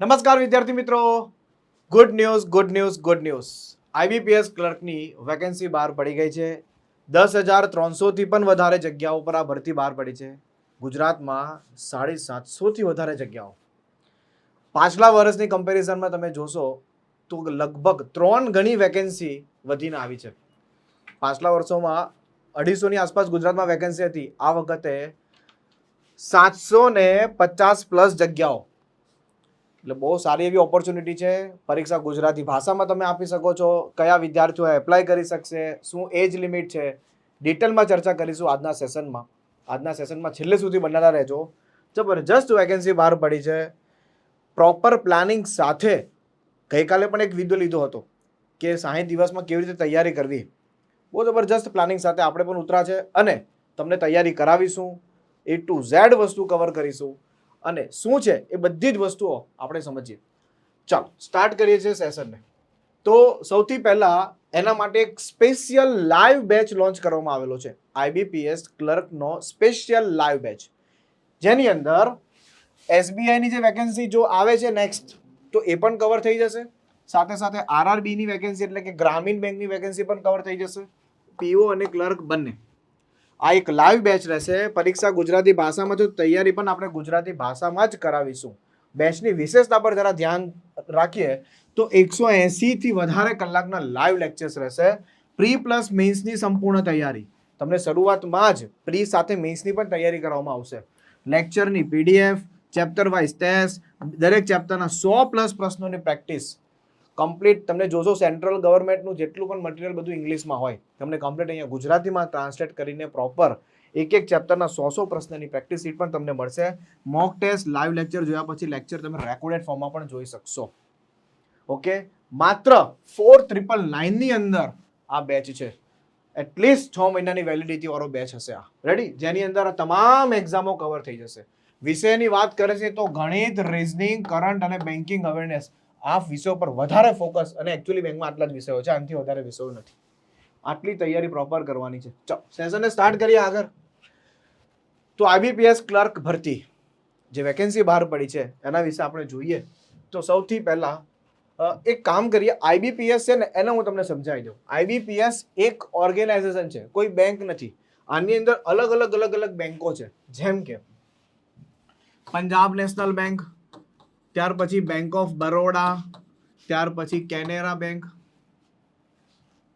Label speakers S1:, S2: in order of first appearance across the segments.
S1: નમસ્કાર વિદ્યાર્થી મિત્રો, ગુડ ન્યૂઝ. આઈબીપીએસ ક્લર્કની વેકેન્સી બહાર પડી ગઈ છે. 10,300થી પણ વધારે જગ્યાઓ પર આ ભરતી બહાર પડી છે. ગુજરાતમાં 750થી વધારે જગ્યાઓ. પાછલા વર્ષની કમ્પેરિઝનમાં તમે જોશો તો લગભગ 3 ગણી વેકેન્સી વધીને આવી છે. પાછલા વર્ષોમાં 250ની આસપાસ ગુજરાતમાં વેકેન્સી હતી. આ વખતે 750 પ્લસ જગ્યાઓ, એટલે બહુ સારી એવી ઓપોર્ચ્યુનિટી છે. પરીક્ષા ગુજરાતી ભાષામાં તમે આપી શકો છો. કયા વિદ્યાર્થીઓ એપ્લાય કરી શકશે, શું એજ લિમિટ છે, ડિટેલમાં ચર્ચા કરીશું આજના સેશનમાં. છેલ્લે સુધી બનાવતા રહેજો. જબરજસ્ત વેકેન્સી બહાર પડી છે. પ્રોપર પ્લાનિંગ સાથે ગઈકાલે પણ એક વિડીયો લીધો હતો કે 60 દિવસમાં કેવી રીતે તૈયારી કરવી. બહુ જબરજસ્ત પ્લાનિંગ સાથે આપણે પણ ઉતરા છે અને તમને તૈયારી કરાવીશું. A to Z વસ્તુ કવર કરીશું અને શું છે એ બધી જ વસ્તુઓ આપણે સમજીએ. ચાલો સ્ટાર્ટ કરીએ છીએ સેશનને. તો સૌથી પહેલા એના માટે એક સ્પેશિયલ લાઈવ બેચ લોન્ચ કરવામાં આવેલો છે. આઈબીપીએસ ક્લર્કનો સ્પેશિયલ લાઈવ બેચ, જેની અંદર એસબીઆઈની જે વેકેન્સી જો આવે છે નેક્સ્ટ, તો એ પણ કવર થઈ જશે. સાથે સાથે આરઆરબીની વેકેન્સી એટલે કે ગ્રામીણ બેંકની વેકેન્સી પણ કવર થઈ જશે. પીઓ અને ક્લર્ક બંને. આ એક લાઈવ બેચ રહેશે. પરીક્ષા ગુજરાતી ભાષામાં તો તૈયારી પણ આપણે ગુજરાતી ભાષામાં જ કરાવીશું. બેચની વિશેષતા પર જરા ધ્યાન રાખીએ તો 180થી વધારે કલાકના લાઈવ લેક્ચર્સ રહેશે. પ્રી પ્લસ મેન્સની સંપૂર્ણ તૈયારી. તમને શરૂઆતમાં જ પ્રી સાથે મેન્સની પણ તૈયારી કરવામાં આવશે. લેક્ચરની પીડીએફ, ચેપ્ટર વાઇઝ ટેસ્ટ, દરેક ચેપ્ટરના 100+ પ્રશ્નોની પ્રેક્ટિસ કમ્પ્લીટ. તમને જોશો સેન્ટ્રલ ગવર્મેન્ટનું જેટલું પણ મટીરિયલ બધું ઇંગ્લિશમાં હોય, તમને કમ્પ્લીટ અહીંયા ગુજરાતીમાં ટ્રાન્સલેટ કરીને પ્રોપર એક ચેપ્ટરના 100 પ્રશ્નની પ્રેક્ટિસ શીટ પણ તમને મળશે. મોક ટેસ્ટ, લાઈવ લેક્ચર જોયા પછી લેક્ચર તમે રેકોર્ડેડ ફોર્મમાં પણ જોઈ શકશો. ઓકે, માત્ર 4,999 ની અંદર આ બેચ છે. એટલીસ્ટ 6 મહિનાની વેલિડિટી વાળો બેચ હશે આ. રેડી? જેની અંદર તમામ એક્ઝામો કવર થઈ જશે. વિષયની વાત કરે છે તો ગણિત, રીઝનિંગ, કરંટ અને બેન્કિંગ અવેરનેસ, આ વિષયો પર વધારે ફોકસ. અને એકચ્યુઅલી બેંકમાં આટલા જ વિષયો છે, આનાથી વધારે વિષયો નથી. આટલી તૈયારી પ્રોપર કરવાની છે. ચાલો સેશનને સ્ટાર્ટ કરીએ આગળ. તો આઈબીપીએસ ક્લર્ક ભરતી જે વેકેન્સી બહાર પડી છે એના વિશે આપણે જોઈએ તો સૌથી પહેલા એક કામ કરીએ. આઈબીપીએસ છે ને, એને હું તમને સમજાવી દઉં. આઈબીપીએસ એક ઓર્ગેનાઇઝેશન છે, કોઈ બેંક નથી. આની અંદર અલગ અલગ બેંકો છે. જેમ કે પંજાબ નેશનલ બેંક, ત્યાર પછી બેંક ઓફ બરોડા, ત્યાર પછી કેનેરા બેંક,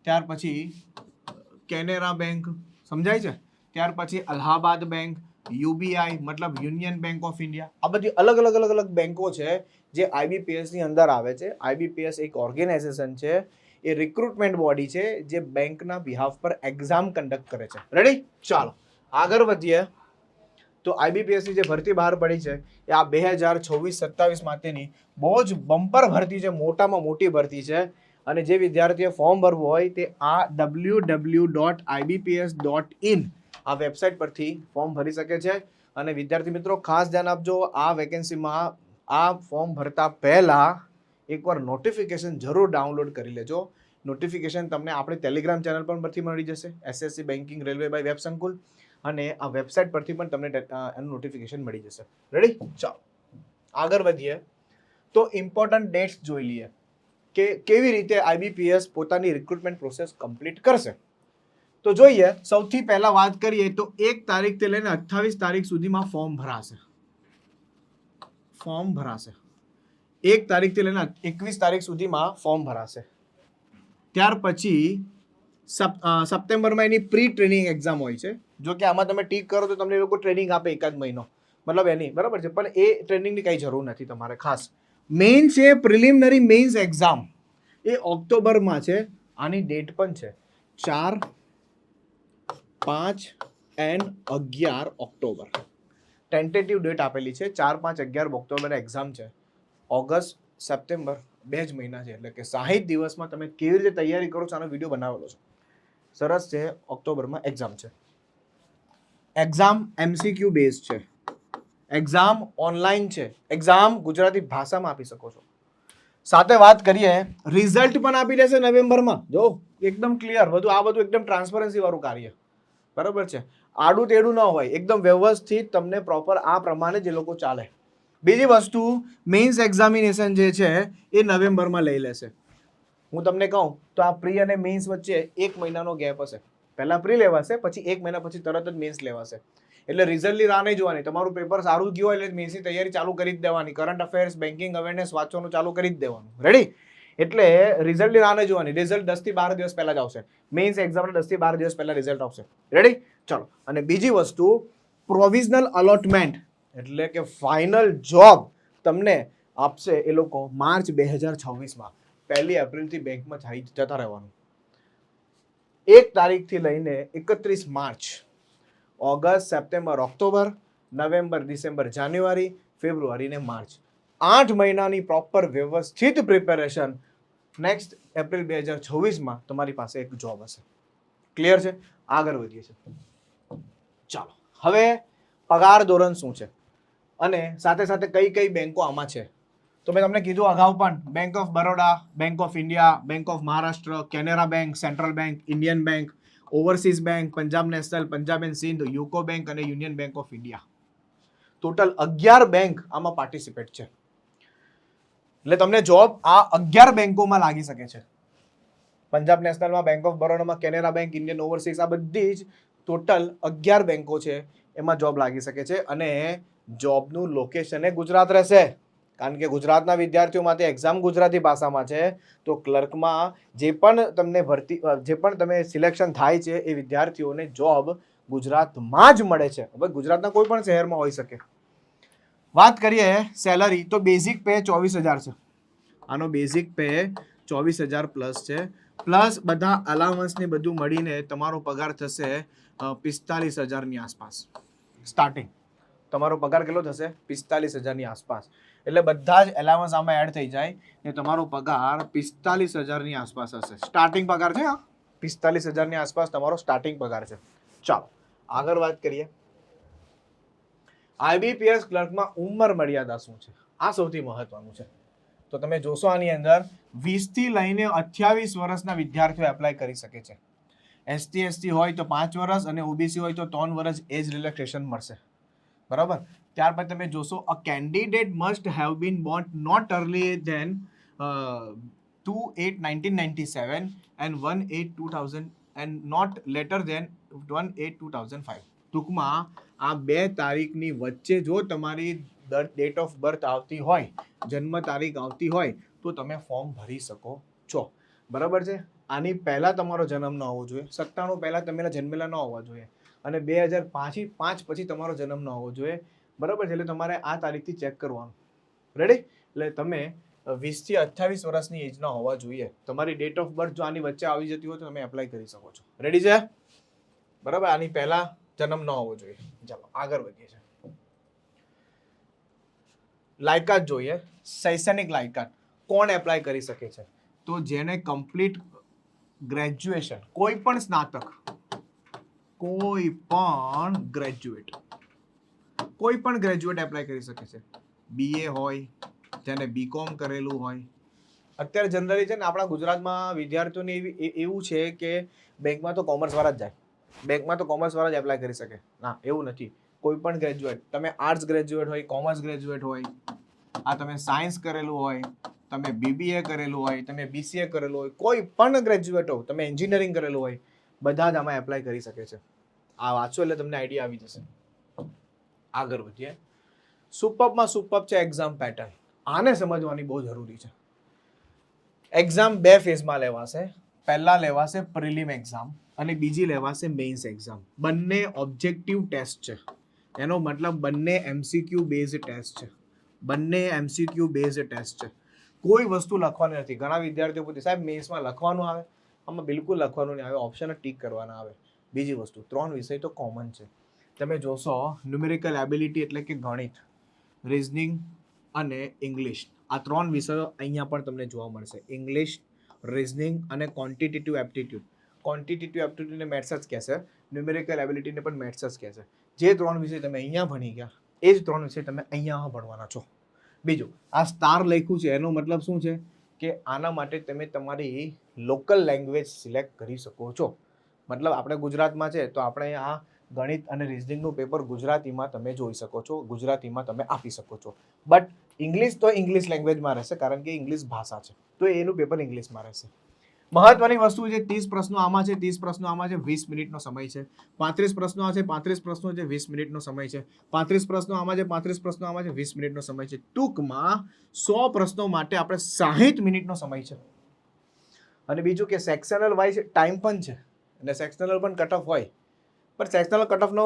S1: ત્યાર પછી કેનેરા બેંક, સમજાય છે? ત્યાર પછી અલ્હાબાદ બેંક, યુબીઆઈ મતલબ યુનિયન બેંક ઓફ ઇન્ડિયા. આ બધી અલગ અલગ બેંકો છે જે આઈબીપીએસ ની અંદર આવે છે. આઈબીપીએસ એક ઓર્ગેનાઇઝેશન છે, એ રિક્રુટમેન્ટ બોડી છે જે બેંકના બિહાફ પર એક્ઝામ કન્ડક્ટ કરે છે. રેડી? ચાલો આગળ વધીએ. તો આઈબીપીએસની જે ભરતી બહાર પડી છે એ આ 2026-27 માટેની બહુ જ બમ્પર ભરતી છે, મોટામાં મોટી ભરતી છે. અને જે વિદ્યાર્થીએ ફોર્મ ભરવું હોય તે આ www.ibps.in આ વેબસાઇટ પરથી ફોર્મ ભરી શકે છે. અને વિદ્યાર્થી મિત્રો ખાસ ધ્યાન આપજો, આ વેકેન્સીમાં આ ફોર્મ ભરતા પહેલા એકવાર નોટિફિકેશન જરૂર ડાઉનલોડ કરી લેજો. નોટિફિકેશન તમને આપણે ટેલિગ્રામ ચેનલ પરથી મળી જશે, SSC banking railway by web Sankul, અને આ વેબસાઇટ પરથી પણ તમને એનું નોટિફિકેશન મળી જશે. રેડી? ચાલો આગળ વધીએ. તો ઇમ્પોર્ટન્ટ ડેટ્સ જોઈ લઈએ કે કેવી રીતે આઈબીપીએસ પોતાની રિક્રુટમેન્ટ પ્રોસેસ કમ્પ્લીટ કરશે. તો જોઈએ, સૌથી પહેલા વાત કરીએ તો 1 તારીખથી લઈને 28 તારીખ સુધીમાં ફોર્મ ભરાશે. 1 તારીખથી લઈને 21 તારીખ સુધીમાં ફોર્મ ભરાશે. ત્યાર પછી સપ્ટેમ્બરમાં એની પ્રી ટ્રેનિંગ એક્ઝામ હોય છે. જો કે આમાં તમે ટીક કરો તો તમને એ લોકો ટ્રેનિંગ આપે એકાદ મહિનો, મતલબ એની બરાબર છે, પણ એ ટ્રેનિંગની કંઈ જરૂર નથી તમારે. ખાસ મેઇન છે પ્રિલિમિનરી મેઇન્સ એક્ઝામ, એ ઓક્ટોબરમાં છે. આની ડેટ પણ છે 4, 5 and 11 ઓક્ટોબર. ટેન્ટેટિવ ડેટ આપેલી છે 4, 5, 11 ઓક્ટોબર એક્ઝામ છે. ઓગસ્ટ, સપ્ટેમ્બર 2 જ મહિના છે, એટલે કે 60 દિવસમાં તમે કેવી રીતે તૈયારી કરો છો આનો વિડીયો બનાવેલો છે. સરસ છે. ઓક્ટોબરમાં એક્ઝામ છે. એક્ઝામ એમસીક્યુ બેઝ છે. એક્ઝામ ઓનલાઈન છે. એક્ઝામ ગુજરાતી ભાષામાં આપી શકો છો. સાથે વાત કરીએ, રિઝલ્ટ પણ આપી દેશે નવેમ્બરમાં. જો એકદમ ક્લિયર બધું, આ બધું એકદમ ટ્રાન્સપરન્સી વાળું કાર્ય, બરાબર છે. આડું તેડું ન હોય, એકદમ વ્યવસ્થિત તમને પ્રોપર આ પ્રમાણે જે લોકો ચાલે. બીજી વસ્તુ, મેઇન્સ એક્ઝામિનેશન જે છે એ નવેમ્બરમાં લઈ લેશે. હું તમને કહું તો આ પ્રી અને મેઇન્સ વચ્ચે 1 મહિનાનો ગેપ હશે. પહેલા પ્રી લેવાશે, પછી 1 મહિના પછી તરત જ મેઇન્સ લેવાશે. એટલે રિઝલ્ટની રાહ નહીં જોવાની. તમારું પેપર સારું ગયું હોય એટલે મેઇન્સની તૈયારી ચાલુ કરી જ દેવાની. કરંટ અફેર્સ, બેન્કિંગ અવેરનેસ વાંચવાનું ચાલુ કરી જ દેવાનું. રેડી? એટલે રિઝલ્ટની રાહ નહીં જોવાની. રિઝલ્ટ 10 થી 12 દિવસ પહેલા જ આવશે. મેઇન્સ એક્ઝામના 10 થી 12 દિવસ પહેલા રિઝલ્ટ આવશે. રેડી? ચલો. અને બીજી વસ્તુ, પ્રોવિઝનલ અલોટમેન્ટ એટલે કે ફાઇનલ જોબ તમને આપશે એ લોકો માર્ચ 2026માં. 1 એપ્રિલથી બેંકમાં જતા રહેવાનું. 1 તારીખથી લઈને 31 March, August, September, October, November, December, January, February ને માર્ચ, 8 મહિનાની પ્રોપર વ્યવસ્થિત પ્રિપેરેશન નેક્સ્ટ એપ્રિલ 2026માં તમારી પાસે એક જોબ હશે. ક્લિયર છે? આગળ વધીએ છીએ. ચાલો, હવે પગાર ધોરણ શું છે અને સાથે સાથે કઈ કઈ બેંકો આમાં છે તો મેં તમને કીધું અગાઉ પણ, bank of Baroda, bank of India, bank of Maharashtra, Canara bank, central bank, Indian bank, overseas bank, Punjab national, Punjab and Sindh, UCO bank અને union bank of India. Total 11 bank આમાં પાર્ટિસિપેટ છે. એટલે તમને જોબ આ 11 બેંકોમાં લાગી શકે છે. પંજાબ નેશનલમાં, બેંક ઓફ બરોડામાં, કેનેરા બેંક, ઇન્ડિયન ઓવરસીઝ, આ બધી જ ટોટલ 11 બેંકો છે, એમાં જોબ લાગી શકે છે. અને જોબનું લોકેશન એ ગુજરાત રહેશે, કારણ કે ગુજરાતના વિદ્યાર્થીઓ માટે એક્ઝામ ગુજરાતી ભાષામાં છે. તો ક્લર્કમાં જે પણ તમને ભરતી, જે પણ તમે સિલેક્શન થાય છે એ વિદ્યાર્થીઓને જોબ ગુજરાતમાં જ મળે છે. હવે ગુજરાતના કોઈ પણ શહેરમાં હોઈ શકે. વાત કરીએ સેલરી તો બેઝિક પે 24,000 છે. આનો બેઝિક પે 24,000 પ્લસ છે. પ્લસ બધા અલાવન્સને બધું મળીને તમારો પગાર થશે 45,000ની આસપાસ સ્ટાર્ટિંગ. તમારો પગાર કેટલો થશે? 45,000ની આસપાસ. એટલે બધા જ એલાવન્સ આમાં એડ થઈ જાય ને તમારો પગાર 45,000ની આસપાસ હશે. સ્ટાર્ટિંગ પગાર છે. 45,000ની આસપાસ તમારો સ્ટાર્ટિંગ પગાર છે. ચાલો આગળ વાત કરીએ. આઈબીપીએસ ક્લર્કમાં ઉંમર મર્યાદા શું છે? આ સૌથી મહત્વનું છે. તો તમે જોશો આની અંદર 20 થી લઈને 28 વર્ષના વિદ્યાર્થીઓ એપ્લાય કરી શકે છે. એસટી એસટી હોય તો 5 વર્ષ અને ઓબીસી હોય તો 3 વર્ષ એજ રિલેક્સેશન મળશે. બરાબર? ત્યાર પછી તમે જોશો, a candidate must have been born not earlier than 2/8/1997 and 1/8/2000 and not later than 1/8/2005. ટૂંકમાં આ 2 તારીખની વચ્ચે જો તમારી ડેટ ઓફ બર્થ આવતી હોય, જન્મ તારીખ આવતી હોય તો તમે ફોર્મ ભરી શકો છો. બરાબર છે? આની પહેલા તમારો જન્મ ન હોવો જોઈએ. 97 પહેલા તમે જન્મેલા ન હોવા જોઈએ અને 2005 પછી તમારો જન્મ ન હોવો જોઈએ. બરાબર છે? એટલે તમારે આ તારીખથી ચેક કરવાનું. રેડી? એટલે તમે 20 થી 28 વર્ષની એજના હોવા જોઈએ. તમારી ડેટ ઓફ બર્થ જો આની વચ્ચે આવી જતી હોય તો તમે એપ્લાય કરી શકો છો. રેડી છે? બરાબર? આની પહેલા જન્મ ન હોવો જોઈએ. ચાલો આગળ વધીએ છીએ. લાયકાત જોઈએ. શૈક્ષણિક લાયકાત કોણ એપ્લાય કરી શકે છે? તો જેને કમ્પ્લીટ ગ્રેજ્યુએશન, કોઈ પણ સ્નાતક, કોઈ પણ ગ્રેજ્યુએટ એપ્લાય કરી શકે છે. બીએ હોય, જેને બીકોમ કરેલું હોય. અત્યારે જનરલી છે ને આપણા ગુજરાતમાં વિદ્યાર્થીઓને એવું છે કે બેંકમાં તો કોમર્સ વાળા જ જાય. બેંકમાં તો કોમર્સ વાળા જ એપ્લાય કરી શકે. ના, એવું નથી. કોઈ પણ ગ્રેજ્યુએટ, તમે આર્ટ્સ ગ્રેજ્યુએટ હોય, કોમર્સ ગ્રેજ્યુએટ હોય, આ તમે સાયન્સ કરેલું હોય, તમે બીબીએ કરેલું હોય, તમે બીસીએ કરેલું હોય, કોઈ પણ ગ્રેજ્યુએટ હો, તમે એન્જિનિયરિંગ કરેલું હોય, બધા જ આમાં એપ્લાય કરી શકે છે. આ વાંચો એટલે તમને આઈડિયા આવી જશે. આગળ વધીએ. સુપરમાં સુપર છે એક્ઝામ પેટર્ન. આને સમજવાની બહુ જરૂરી છે. એક્ઝામ 2 ફેઝમાં લેવાશે. પહેલા લેવાશે પ્રિલિમ એક્ઝામ અને બીજી લેવાશે મેઇન્સ એક્ઝામ. બંને ઓબ્જેક્ટિવ ટેસ્ટ છે. એનો મતલબ બંને એમસીક્યુ બેઝડ ટેસ્ટ છે. બંને એમસીક્યુ બેઝડ ટેસ્ટ છે. કોઈ વસ્તુ લખવાની નથી. ઘણા વિદ્યાર્થીઓ પૂછે, સાહેબ મેઇન્સમાં લખવાનું આવે? આમાં બિલકુલ લખવાનું નહીં આવે. ઓપ્શન ટીક કરવાના આવે. બીજી વસ્તુ, 3 વિષય તો કોમન છે. તમે જોશો, ન્યુમેરિકલ એબિલિટી એટલે કે ગણિત, રીઝનિંગ અને ઇંગ્લિશ, આ 3 વિષયો અહીંયા પણ તમને જોવા મળશે. ઇંગ્લિશ, રીઝનિંગ અને ક્વોન્ટિટેટિવ એપ્ટિટ્યૂડ. ક્વોન્ટિટેટિવ એપ્ટિટ્યૂડને મેથ્સ જ કહેશે, ન્યુમેરિકલ એબિલિટીને પણ મેથ્સ જ કહેશે. જે 3 વિષય તમે અહીંયા ભણી ગયા એ જ 3 વિષય તમે અહીંયા ભણવાના છો. બીજું, આ સ્ટાર લખ્યું છે એનો મતલબ શું છે કે આના માટે તમે તમારી લોકલ લેંગ્વેજ સિલેક્ટ કરી શકો છો. મતલબ આપણે ગુજરાતમાં છે તો આપણે આ ગણિત અને રિઝનિંગનું પેપર ગુજરાતીમાં તમે જોઈ શકો છો, ગુજરાતીમાં તમે આપી શકો છો. બટ ઇંગ્લિશ તો ઇંગ્લિશ લેંગ્વેજમાં રહેશે, કારણ કે ઇંગ્લિશ ભાષા છે, તો એનું પેપર ઇંગ્લિશમાં રહેશે. મહત્વની વસ્તુ છે, 30 પ્રશ્નો આમાં છે, 30 પ્રશ્નો આમાં છે, 20 મિનિટનો સમય છે. 35 પ્રશ્નો આ છે, 35 પ્રશ્નો છે, 20 મિનિટનો સમય છે. 35 પ્રશ્નો આમાં છે, 35 પ્રશ્નો આમાં છે, 20 મિનિટનો સમય છે. ટૂંકમાં 100 પ્રશ્નો માટે આપણે 60 મિનિટનો સમય છે. અને બીજું કે સેક્શનલ વાઇઝ ટાઈમ પણ છે, અને સેક્શનલ પણ કટ ઓફ હોય, પણ સેક્શનલ કટ ઓફનો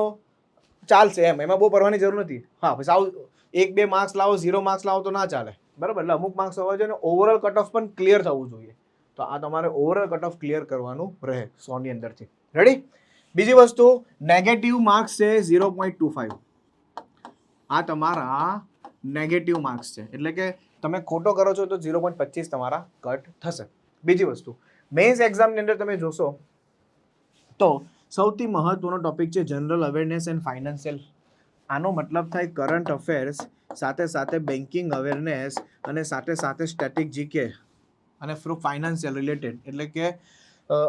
S1: ચાલશે એમ, એમાં બહુ પડવાની જરૂર નથી. હા, સાવ 1-2 માર્ક્સ લાવો, 0 માર્ક્સ લાવો તો ના ચાલે, બરાબર. એટલે અમુક માર્ક્સ હોવા જોઈએ, ઓવરઓલ કટ ઓફ પણ ક્લિયર થવું જોઈએ. તો આ તમારે ઓવરઓલ કટ ઓફ ક્લિયર કરવાનું રહે 100 ની અંદરથી. રેડી? બીજી વસ્તુ, નેગેટિવ માર્ક્સ છે 0.25. આ તમારા નેગેટિવ માર્ક્સ છે, એટલે કે તમે ખોટો કરો છો તો 0.25 તમારા કટ થશે. બીજી વસ્તુ, મેઇન્સ એક્ઝામની અંદર તમે જોશો તો સૌથી મહત્વનો ટોપિક છે જનરલ અવેરનેસ એન્ડ ફાઇનાન્શિયલ. આનો મતલબ થાય કરંટ અફેર્સ, સાથે સાથે બેન્કિંગ અવેરનેસ, અને સાથે સાથે સ્ટેટિક જીકે અને ફાઇનાન્શિયલ રિલેટેડ. એટલે કે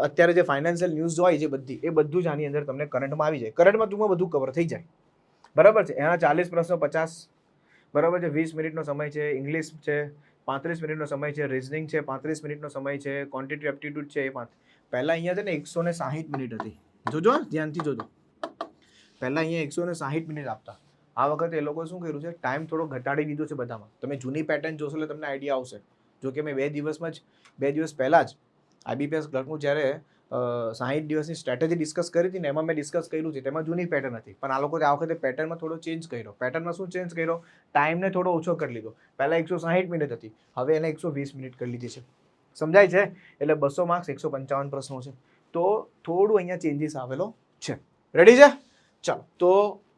S1: અત્યારે જે ફાઇનાન્શિયલ ન્યૂઝ હોય છે બધી, એ બધું જ આની અંદર તમને કરંટમાં આવી જાય. કરંટમાં ટૂંકમાં બધું કવર થઈ જાય, બરાબર છે. એના 40 પ્રશ્નો 50, બરાબર છે. 20 મિનિટનો સમય છે. ઇંગ્લિશ છે 35 મિનિટનો સમય છે. રિઝનિંગ છે 35 મિનિટનો સમય છે. ક્વોન્ટિટી એપ્ટિટ્યુડ છે એ પહેલા અહીંયા છે ને 160 મિનિટ હતી. જોજો, ધ્યાનથી જોજો. પહેલા અહીંયા 160 મિનિટ આપતા. આ વખતે એ લોકો શું કર્યું છે, ટાઈમ થોડો ઘટાડી દીધો છે બધામાં. તમે જૂની પેટર્ન જોશો એટલે તમને આઈડિયા આવશે. જો કે મેં 2 દિવસ પહેલા જ IBPS ક્લર્કનું જ્યારે 60 દિવસની સ્ટ્રેટેજી ડિસ્કસ કરી હતી ને, એમાં મેં ડિસ્કસ કર્યું છે, તેમાં જૂની પેટર્ન હતી. પણ આ લોકોએ આ વખતે પેટર્નમાં થોડો ચેન્જ કર્યો. પેટર્નમાં શું ચેન્જ કર્યો? ટાઈમને થોડો ઓછો કરી લીધો. પહેલા 160 મિનિટ હતી, હવે એને 120 મિનિટ કરી લીધી છે. સમજાય છે? એટલે 200 માર્ક્સ 155 પ્રશ્નો છે. તો થોડું અહીંયા ચેન્જીસ આવેલો છે. રેડી છે? ચાલો, તો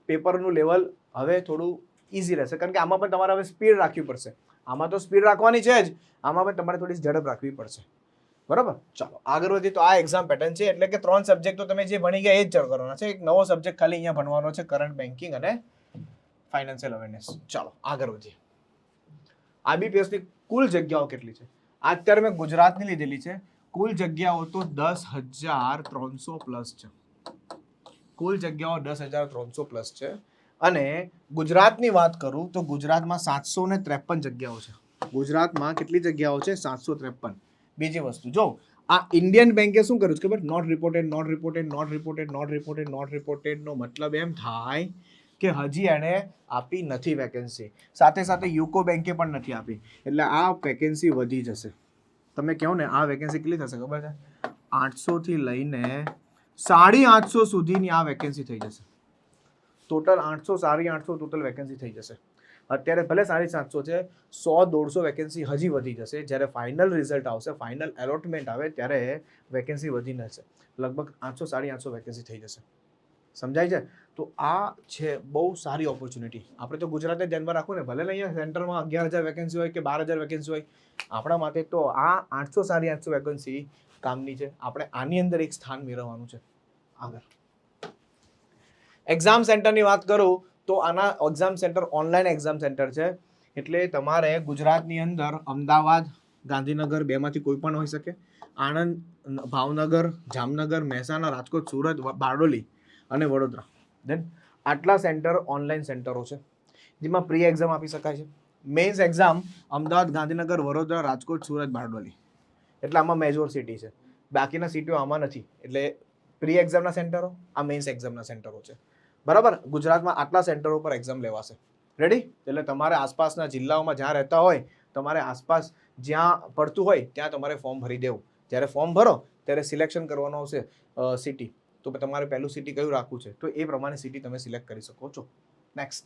S1: પેપરનું લેવલ હવે થોડું ઇઝી રહેશે, કારણ કે આમાં પણ તમારે હવે સ્પીડ રાખવી પડશે. આમાં તો સ્પીડ રાખવાની છે જ, આમાં પણ તમારે થોડી ઝડપ રાખવી પડશે, બરાબર. ચાલો આગળ વધીએ. તો આ એક્ઝામ પેટર્ન છે, એટલે કે 3 સબ્જેક્ટ તો તમે જે ભણી ગયા એ જ કરવાના છે. એક નવો સબ્જેક્ટ ખાલી અહીંયા ભણવાનો છે, કરંટ બેન્કિંગ અને ફાઇનાન્શિયલ અવેરનેસ. ચાલો આગળ વધીએ. IBPS ની કુલ જગ્યાઓ કેટલી છે? અત્યારે મેં ગુજરાતની લીધેલી છે. કુલ જગ્યાઓ તો 10,300 પ્લસ છે. કુલ જગ્યાઓ 10,300 પ્લસ છે. અને ગુજરાતની વાત કરું તો ગુજરાતમાં 753 જગ્યાઓ છે. ગુજરાતમાં કેટલી જગ્યાઓ છે? 753. બીજી વસ્તુ જો, આ ઇન્ડિયન બેન્કે શું કર્યું છે ખબર? Not reported, not reported, not reported, not reported, not reported નો મતલબ એમ થાય કે હજી એણે આપી નથી વેકેન્સી. સાથે સાથે યુકો બેન્કે પણ નથી આપી. એટલે આ વેકેન્સી વધી જશે. તમે કહો ને, આ વેકેન્સી કેટલી થશે ખબર છે? 800 થી લઈને 850 સુધીની આ વેકેન્સી થઈ જશે. ટોટલ 800, 850 ટોટલ વેકેન્સી થઈ જશે. અત્યારે ભલે 750 છે, 100-150 વેકેન્સી હજી વધી જશે. જ્યારે ફાઇનલ રિઝલ્ટ આવશે, ફાઇનલ એલોટમેન્ટ આવે, ત્યારે વેકેન્સી વધી જશે. લગભગ 800-850 વેકેન્સી થઈ જશે. સમજાય છે? તો આ છે બહુ સારી ઓપોર્ચ્યુનિટી. આપણે તો ગુજરાતે ધ્યાનમાં રાખવું ને, ભલે અહીંયા સેન્ટરમાં 11,000 વેકેન્સી હોય કે 12,000 વેકેન્સી હોય, આપણા માટે તો આ 800-850 વેકેન્સી કામની છે. આપણે આની અંદર એક સ્થાન મેળવવાનું છે. આગળ એક્ઝામ સેન્ટરની વાત કરું તો આના exam centre online exam centre છે. એટલે તમારે ગુજરાતની અંદર અમદાવાદ, ગાંધીનગર બેમાંથી કોઈ પણ હોઈ શકે. આણંદ, ભાવનગર, જામનગર, મહેસાણા, રાજકોટ, સુરત, બારડોલી અને વડોદરા. દેન આટલા સેન્ટર ઓનલાઈન સેન્ટરો છે, જેમાં પ્રી એક્ઝામ આપી શકાય છે. Mains exam Ahmedabad, Gandhinagar, Vadodara, Rajkot, Surat, Bardoli. એટલે આમાં મેજોર સિટી છે. બાકીના સિટીઓ આમાં નથી. એટલે પ્રી એક્ઝામના સેન્ટરો, આ મેઇન્સ એક્ઝામના સેન્ટરો છે, બરાબર. ગુજરાતમાં આટલા સેન્ટરો પર એક્ઝામ લેવાશે. રેડી? એટલે તમારે આસપાસના જિલ્લાઓમાં જ્યાં રહેતા હોય, તમારે આસપાસ જ્યાં પડતું હોય ત્યાં તમારે ફોર્મ ભરી દેવું. જ્યારે ફોર્મ ભરો ત્યારે સિલેક્શન કરવાનું આવશે સિટી. તો તમારે પહેલું સિટી કયું રાખવું છે, તો એ પ્રમાણે સિટી તમે સિલેક્ટ કરી શકો છો. નેક્સ્ટ,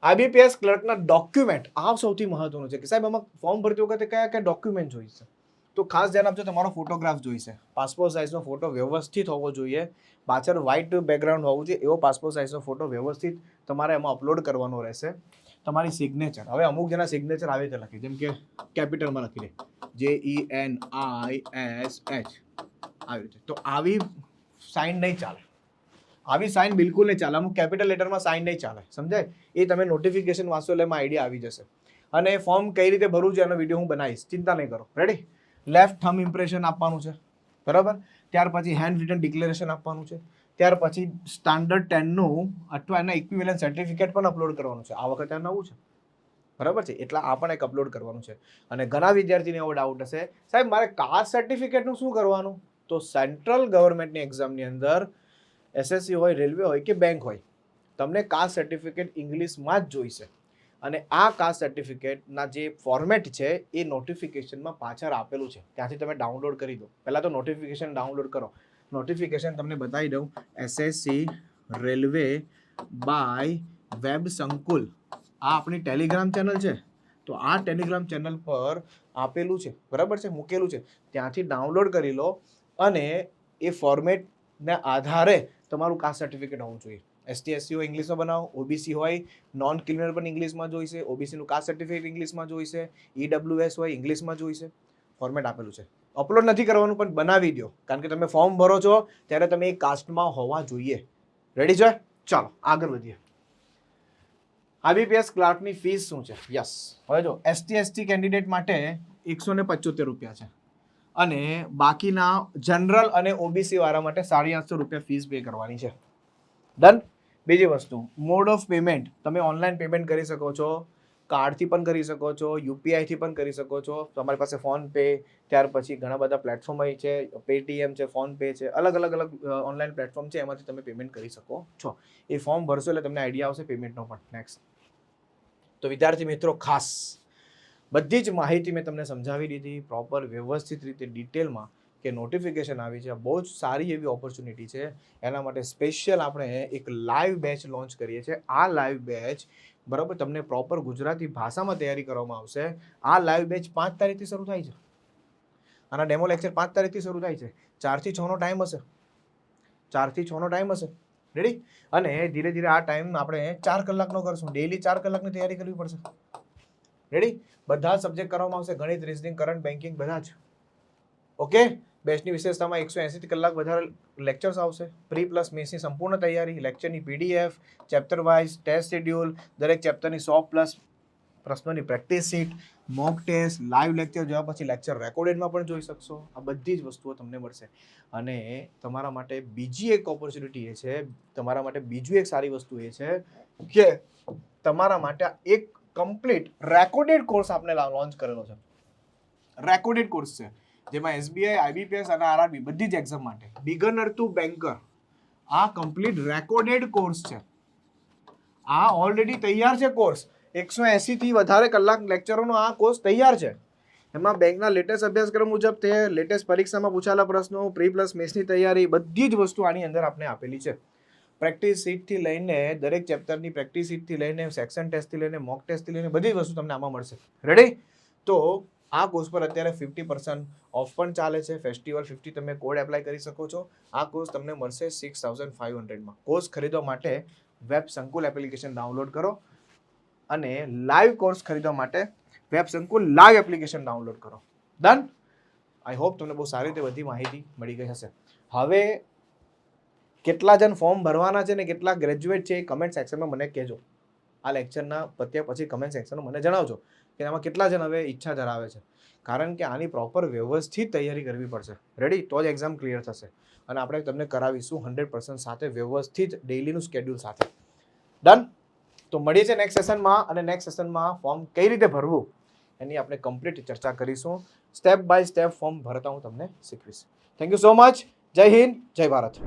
S1: IBPS ક્લર્કના ડોક્યુમેન્ટ. આ સૌથી મહત્વનું છે કે સાહેબ આમાં ફોર્મ ભરતી વખતે કયા કયા ડોક્યુમેન્ટ જોઈશે? તો ખાસ ધ્યાન આપજો, તમારો ફોટોગ્રાફ જોઈશે. પાસપોર્ટ સાઇઝનો ફોટો વ્યવસ્થિત હોવો જોઈએ. પાછળ વ્હાઇટ બેકગ્રાઉન્ડ હોવું જોઈએ. એવો પાસપોર્ટ સાઇઝનો ફોટો વ્યવસ્થિત તમારે એમાં અપલોડ કરવાનો રહેશે. તમારી સિગ્નેચર, હવે અમુક જણા સિગ્નેચર આવી રીતે લખે, જેમ કે કેપિટલમાં લખી દે, JENISH આવી રીતે. તો આવી સાઇન નહીં ચાલે. આવી સાઇન બિલકુલ નહીં ચાલે. અમુક કેપિટલ લેટરમાં સાઇન નહીં ચાલે. સમજાય? એ તમે નોટિફિકેશન વાંચો એટલે એમાં આઈડિયા આવી જશે. અને ફોર્મ કઈ રીતે ભરવું છે એનો વિડીયો હું બનાવીશ, ચિંતા નહીં કરો. રેડી? લેફ્ટ થમ્બ ઇમ્પ્રેશન આપવાનું છે, બરાબર. ત્યાર પછી હેન્ડ રિટન ડિક્લેરેશન આપવાનું છે. ત્યાર પછી સ્ટાન્ડર્ડ 10નું અથવા એના ઇક્વિવેલન્ટ સર્ટિફિકેટ પણ અપલોડ કરવાનું છે. આ વખતે આ નવું છે, બરાબર છે, એટલે આ પણ એક અપલોડ કરવાનું છે. અને ઘણા વિદ્યાર્થીને એવો ડાઉટ હશે, સાહેબ મારે કાસ્ટ સર્ટિફિકેટનું શું કરવાનું? તો સેન્ટ્રલ ગવર્મેન્ટની એક્ઝામની અંદર એસએસસી હોય, રેલવે હોય કે બેંક હોય, તમને કાસ્ટ સર્ટિફિકેટ ઇંગ્લિશમાં જ જોઈશે. અને આ કાસ્ટ સર્ટિફિકેટના જે ફોર્મેટ છે એ નોટિફિકેશનમાં પાછળ આપેલું છે, ત્યાંથી તમે ડાઉનલોડ કરી દો. પહેલાં તો નોટિફિકેશન ડાઉનલોડ કરો. નોટિફિકેશન તમને બતાવી દઉં, એસએસસી રેલવે બાય વેબ સંકુલ, આ આપણી ટેલિગ્રામ ચેનલ છે. તો આ ટેલિગ્રામ ચેનલ પર આપેલું છે, બરાબર છે, મૂકેલું છે, ત્યાંથી ડાઉનલોડ કરી લો. અને એ ફોર્મેટના આધારે તમારું કાસ્ટ સર્ટિફિકેટ હોવું જોઈએ. એસટી એસસી હોય ઇંગ્લિશમાં બનાવો, ઓબીસી હોય નોન ક્રિમિનલ પણ ઇંગ્લિશમાં જોઈશે, ઓબીસીનું કાસ્ટ સર્ટિફિકેટ ઇંગ્લિશમાં જોઈશે, ઈડબ્લ્યુએસ હોય ઇંગ્લિશમાં જોઈશે. ફોર્મેટ આપેલું છે. અપલોડ નથી કરવાનું, પણ બનાવી દો, કારણ કે તમે ફોર્મ ભરો છો ત્યારે તમે એ કાસ્ટમાં હોવા જોઈએ. રેડી છે? ચાલો આગળ વધીએ. આઈબીપીએસ ક્લાર્કની ફીસ શું છે? યસ, હવે જો એસટી એસટી કેન્ડિડેટ માટે 175 રૂપિયા છે, અને બાકીના જનરલ અને ઓબીસી વાળા માટે 850 રૂપિયા ફીસ પે કરવાની છે. ડન. બીજી વસ્તુ, મોડ ઓફ પેમેન્ટ, તમે ઓનલાઈન પેમેન્ટ કરી શકો છો, કાર્ડથી પણ કરી શકો છો, યુપીઆઈથી પણ કરી શકો છો. તમારી પાસે ફોન પે, ત્યાર પછી ઘણા બધા પ્લેટફોર્મ હોય છે, પેટીએમ છે, ફોન પે છે, અલગ ઓનલાઈન પ્લેટફોર્મ છે, એમાંથી તમે પેમેન્ટ કરી શકો છો. એ ફોર્મ ભરશો એટલે તમને આઈડિયા આવશે પેમેન્ટનો પણ. નેક્સ્ટ, તો વિદ્યાર્થી મિત્રો ખાસ બધી જ માહિતી મેં તમને સમજાવી દીધી પ્રોપર વ્યવસ્થિત રીતે ડિટેલમાં, કે નોટિફિકેશન આવી છે, બહુ જ સારી એવી ઓપોર્ચ્યુનિટી છે. એના માટે સ્પેશિયલ આપણે એક લાઈવ બેચ લોન્ચ કરીએ છીએ. આ લાઈવ બેચ, બરાબર, તમને પ્રોપર ગુજરાતી ભાષામાં તૈયારી કરવામાં આવશે. આ લાઈવ બેચ 5 તારીખથી શરૂ થાય છે. આના ડેમો લેક્ચર 5 તારીખથી શરૂ થાય છે. 4 થી 6 નો ટાઈમ હશે. 4 થી 6 નો ટાઈમ હશે. રેડી? અને ધીરે ધીરે આ ટાઈમ આપણે 4 કલાકનો કરશું. ડેઈલી 4 કલાકની તૈયારી કરવી પડશે. રેડી? બધા સબ્જેક્ટ કરવામાં આવશે, ગણિત, રીઝનિંગ, કરંટ, બેન્કિંગ, બધા જ. ઓકે? બેચની વિશેષતામાં 180 કલાક વધારે લેક્ચર્સ આવશે. પ્રી પ્લસ મેન્સની સંપૂર્ણ તૈયારી, લેક્ચરની PDF, chapter wise test schedule, દરેક ચેપ્ટરની 100+ પ્રશ્નોની practice sheet, mock test, live lecture જોયા પછી લેક્ચર રેકોર્ડેડમાં પણ જોઈ શકશો. આ બધી જ વસ્તુઓ તમને મળશે. અને તમારા માટે બીજી એક ઓપોર્ચ્યુનિટી એ છે, તમારા માટે બીજું એક સારી વસ્તુ એ છે કે તમારા માટે એક કમ્પ્લીટ રેકોર્ડેડ કોર્સ આપણે લોન્ચ કરેલો છે. રેકોર્ડેડ કોર્સ છે, જેમાં એસબીઆઈ, આઈબીપીએસ અને આરઆરબી બધી જ એક્ઝામ માટે, બિગનર ટુ બેન્કર, આ કમ્પ્લીટ રેકોર્ડેડ કોર્સ છે. આ ઓલરેડી તૈયાર છે કોર્સ. 180 થી વધારે કલાક લેક્ચરોનો આ કોર્સ તૈયાર છે. એમાં બેંકના લેટેસ્ટ અભ્યાસક્રમ મુજબ તે લેટેસ્ટ પરીક્ષામાં પૂછાયેલા પ્રશ્નો, પ્રી પ્લસ મેન્સની તૈયારી, બધી જ વસ્તુ આની અંદર આપણે આપેલી છે. પ્રેક્ટિસ શીટથી લઈને દરેક ચેપ્ટરની પ્રેક્ટિસ શીટથી લઈને સેક્શન ટેસ્ટથી લઈને મોક ટેસ્ટથી લઈને બધી જ વસ્તુ તમને આમાં મળશે. રેડી? તો આ કોર્સ પર અત્યારે 50% ઓફ પણ ચાલે છે. ફેસ્ટિવલ 50 તમે કોડ એપ્લાય કરી શકો છો. આ કોર્સ તમને મળશે 6500માં. કોર્સ ખરીદવા માટે વેબ સંકુલ એપ્લિકેશન ડાઉનલોડ કરો, અને લાઈવ કોર્સ ખરીદવા માટે વેબ સંકુલ લાઈવ એપ્લિકેશન ડાઉનલોડ કરો. ડન? આઈ હોપ તમને બહુ સારી રીતે બધી માહિતી મળી ગઈ હશે. હવે કેટલા જણ ફોર્મ ભરવાના છે ને કેટલા ગ્રેજ્યુએટ છે એ કમેન્ટ સેક્શનમાં મને કહેજો. આ લેક્ચરના પત્યા પછી કમેન્ટ સેક્શનમાં મને જણાવજો કે આમાં કેટલા જણ હવે ઈચ્છા ધરાવે છે. કારણ કે આની પ્રોપર વ્યવસ્થિત તૈયારી કરવી પડશે. રેડી? તો જ એક્ઝામ ક્લિયર થશે. અને આપણે તમને કરાવીશું 100% સાથે, વ્યવસ્થિત ડેઈલીનું સ્કેડ્યુલ સાથે. ડન? તો મળીએ છે નેક્સ્ટ સેશનમાં, અને નેક્સ્ટ સેશનમાં ફોર્મ કઈ રીતે ભરવું એની આપણે કમ્પ્લીટ ચર્ચા કરીશું. સ્ટેપ બાય સ્ટેપ ફોર્મ ભરતા હું તમને શીખવીશ. Thank you so much. Jai Hind, જય ભારત.